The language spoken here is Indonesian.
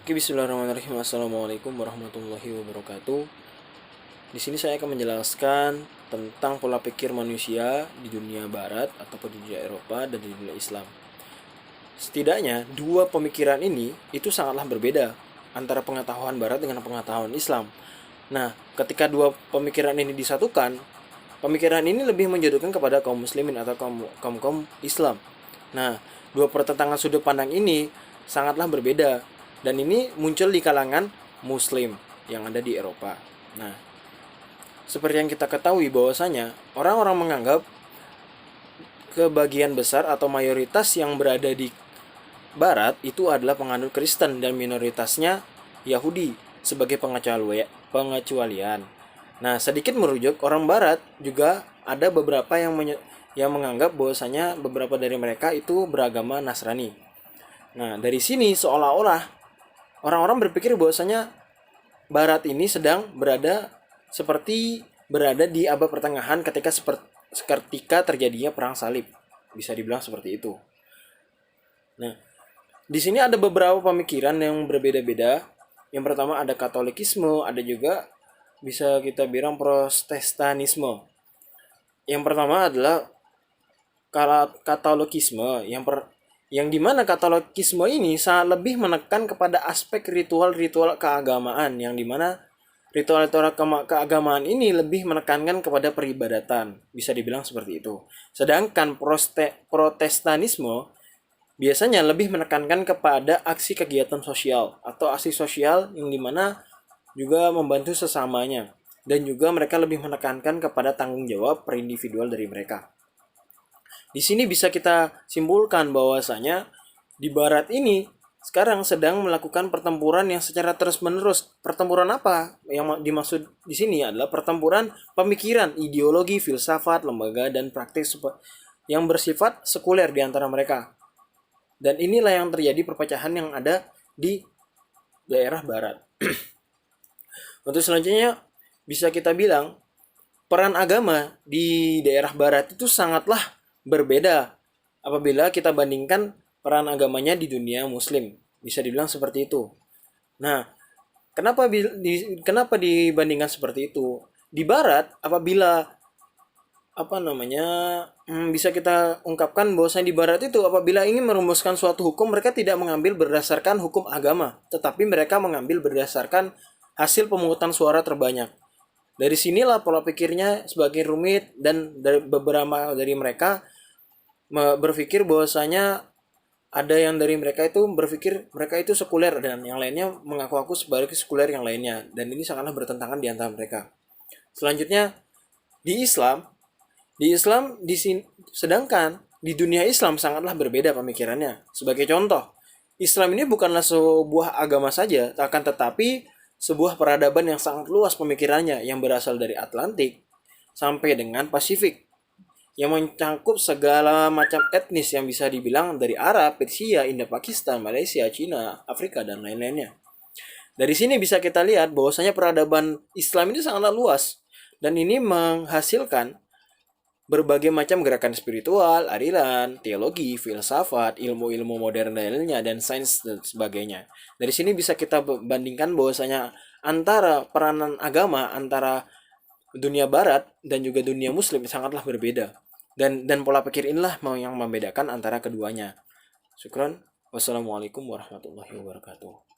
Oke, bismillahirrahmanirrahim. Assalamualaikum warahmatullahi wabarakatuh. Di sini saya akan menjelaskan tentang pola pikir manusia di dunia barat ataupun di dunia Eropa dan di dunia Islam. Setidaknya dua pemikiran ini itu sangatlah berbeda antara pengetahuan barat dengan pengetahuan Islam. Nah, ketika dua pemikiran ini disatukan, pemikiran ini lebih menjodohkan kepada kaum muslimin atau kaum Islam. Nah, dua pertentangan sudut pandang ini sangatlah berbeda dan ini muncul di kalangan muslim yang ada di Eropa. Nah, seperti yang kita ketahui bahwasanya orang-orang menganggap kebagian besar atau mayoritas yang berada di barat itu adalah penganut Kristen dan minoritasnya Yahudi sebagai pengecualian. Nah, sedikit merujuk, orang barat juga ada beberapa yang menganggap bahwasanya beberapa dari mereka itu beragama Nasrani. Nah, dari sini seolah-olah orang-orang berpikir bahwasanya barat ini sedang berada di abad pertengahan ketika terjadinya perang salib. Bisa dibilang seperti itu. Nah, di sini ada beberapa pemikiran yang berbeda-beda. Yang pertama ada Katolikisme, ada juga bisa kita bilang Protestanisme. Yang pertama adalah Katolikisme, yang dimana Katolikisme ini sangat lebih menekan kepada aspek ritual-ritual keagamaan, yang dimana ritual-ritual keagamaan ini lebih menekankan kepada peribadatan, bisa dibilang seperti itu. Sedangkan Protestanisme biasanya lebih menekankan kepada aksi kegiatan sosial atau aksi sosial yang dimana juga membantu sesamanya, dan juga mereka lebih menekankan kepada tanggung jawab perindividual dari mereka. Di sini bisa kita simpulkan bahwasanya di barat ini sekarang sedang melakukan pertempuran yang secara terus-menerus. Pertempuran apa? Yang dimaksud di sini adalah pertempuran pemikiran, ideologi, filsafat, lembaga, dan praktik yang bersifat sekuler di antara mereka. Dan inilah yang terjadi perpecahan yang ada di daerah barat. Untuk selanjutnya bisa kita bilang peran agama di daerah barat itu sangatlah berbeda apabila kita bandingkan peran agamanya di dunia muslim. Bisa dibilang seperti itu. Nah, kenapa dibandingkan seperti itu? Di barat apabila bisa kita ungkapkan bahwasanya di barat itu apabila ingin merumuskan suatu hukum, mereka tidak mengambil berdasarkan hukum agama, tetapi mereka mengambil berdasarkan hasil pemungutan suara terbanyak. Dari sinilah pola pikirnya sebagai rumit, dan dari beberapa dari mereka berpikir bahwasanya ada yang dari mereka itu berpikir mereka itu sekuler dan yang lainnya mengaku-aku sebagai sekuler yang lainnya, dan ini sangatlah bertentangan di antara mereka. Selanjutnya di Islam, sedangkan di dunia Islam sangatlah berbeda pemikirannya. Sebagai contoh, Islam ini bukanlah sebuah agama saja, akan tetapi sebuah peradaban yang sangat luas pemikirannya, yang berasal dari Atlantik sampai dengan Pasifik, yang mencangkup segala macam etnis yang bisa dibilang dari Arab, Persia, India, Pakistan, Malaysia, Cina, Afrika, dan lain-lainnya. Dari sini bisa kita lihat bahwasanya peradaban Islam ini sangatlah luas, dan ini menghasilkan berbagai macam gerakan spiritual, aliran, teologi, filsafat, ilmu-ilmu modern lainnya, dan sains dan sebagainya. Dari sini bisa kita bandingkan bahwasanya antara peranan agama antara dunia barat dan juga dunia muslim sangatlah berbeda. Dan pola pikir inilah yang membedakan antara keduanya. Syukron. Wassalamualaikum warahmatullahi wabarakatuh.